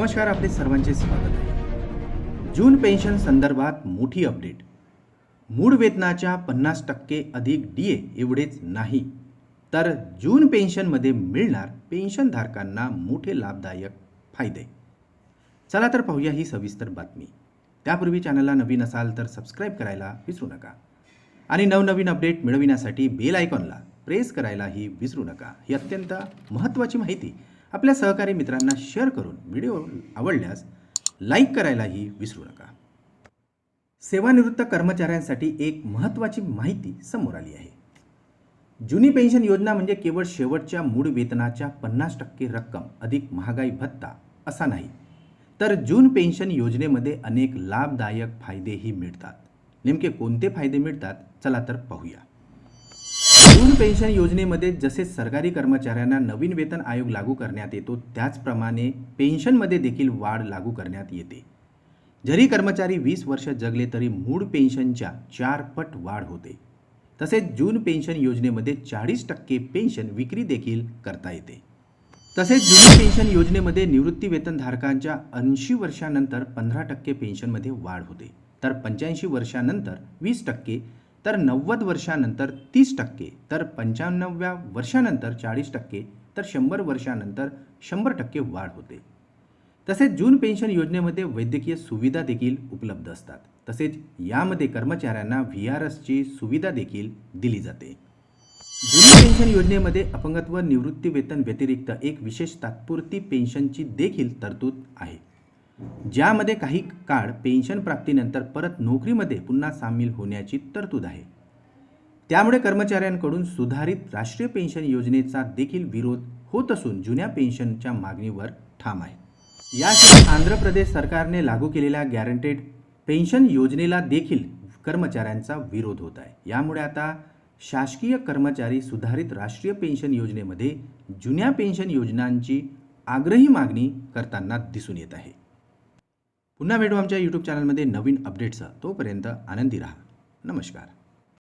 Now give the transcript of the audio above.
नमस्कार, आपले सर्वांचे स्वागत आहे। जून पेन्शन संदर्भात मोठी अपडेट। मूळ वेतनाच्या 50% अधिक डीए एवढेच नाही, तर जून पेन्शनमध्ये मिळणार पेन्शनधारकांना मोठे लाभदायक फायदे। चला तर पाहूया ही सविस्तर बातमी। त्यापूर्वी चॅनलला नवीन असाल तर सबस्क्राइब करायला विसरू नका आणि नवनवीन अपडेट मिळविण्यासाठी बेल आयकॉनला प्रेस करायलाही विसरू नका। ही अत्यंत महत्त्वाची माहिती आपल्या सहकारी मित्रांना शेअर करून व्हिडिओ आवडल्यास लाईक करायलाही विसरू नका। सेवानिवृत्त कर्मचाऱ्यांसाठी एक महत्त्वाची माहिती समोर आली आहे। जुनी पेन्शन योजना म्हणजे केवळ शेवटच्या मूळ वेतनाच्या 50% रक्कम अधिक महागाई भत्ता असा नाही, तर जून पेन्शन योजनेमध्ये अनेक लाभदायक फायदेही मिळतात। नेमके कोणते फायदे मिळतात चला तर पाहूया। जून पेन्शन योजनेमध्ये जसे सरकारी कर्मचाऱ्यांना नवीन वेतन आयोग लागू करण्यात येतो, त्याचप्रमाणे पेन्शनमध्ये देखील वाढ लागू करण्यात येते। जरी कर्मचारी 20 वर्ष जगले तरी मूळ पेन्शनच्या 4 पट वाढ होते। तसेच जून पेन्शन योजनेमध्ये 40% पेन्शन विक्री देखील करता येते। तसेच जून पेन्शन योजनेमध्ये निवृत्ती वेतनधारकांच्या 80 वर्षानंतर 15% पेन्शनमध्ये वाढ होते, तर 85 वर्षानंतर 20%, तर 90 वर्षानंतर 30%, तर 95व्या वर्षानंतर 40%, तर 100 वर्षानंतर 100% वाढ होते। तसेच जून पेन्शन योजनेमध्ये वैद्यकीय सुविधा देखील उपलब्ध असतात। तसेच यामध्ये कर्मचाऱ्यांना व्हीआरएसची सुविधा देखील दिली जाते। जून पेन्शन योजनेमध्ये अपंगत्व निवृत्ती वेतन व्यतिरिक्त एक विशेष तात्पुरती पेन्शनची देखील तरतूद आहे, ज्यामध्ये काही काळ पेन्शन प्राप्तीनंतर परत नोकरीमध्ये पुन्हा सामील होण्याची तरतूद आहे। त्यामुळे कर्मचाऱ्यांकडून सुधारित राष्ट्रीय पेन्शन योजनेचा देखील विरोध होत असून जुन्या पेन्शनच्या मागणीवर ठाम आहे। याशिवाय आंध्र प्रदेश सरकारने लागू केलेल्या गॅरंटेड पेन्शन योजनेला देखील कर्मचाऱ्यांचा विरोध होत आहे। यामुळे आता शासकीय कर्मचारी सुधारित राष्ट्रीय पेन्शन योजनेमध्ये जुन्या पेन्शन योजनांची आग्रही मागणी करताना दिसून येत आहे। पुन्हा भेटू आमच्या YouTube चॅनलमध्ये नवीन अपडेट्ससह। तोपर्यंत आनंदी राहा। नमस्कार।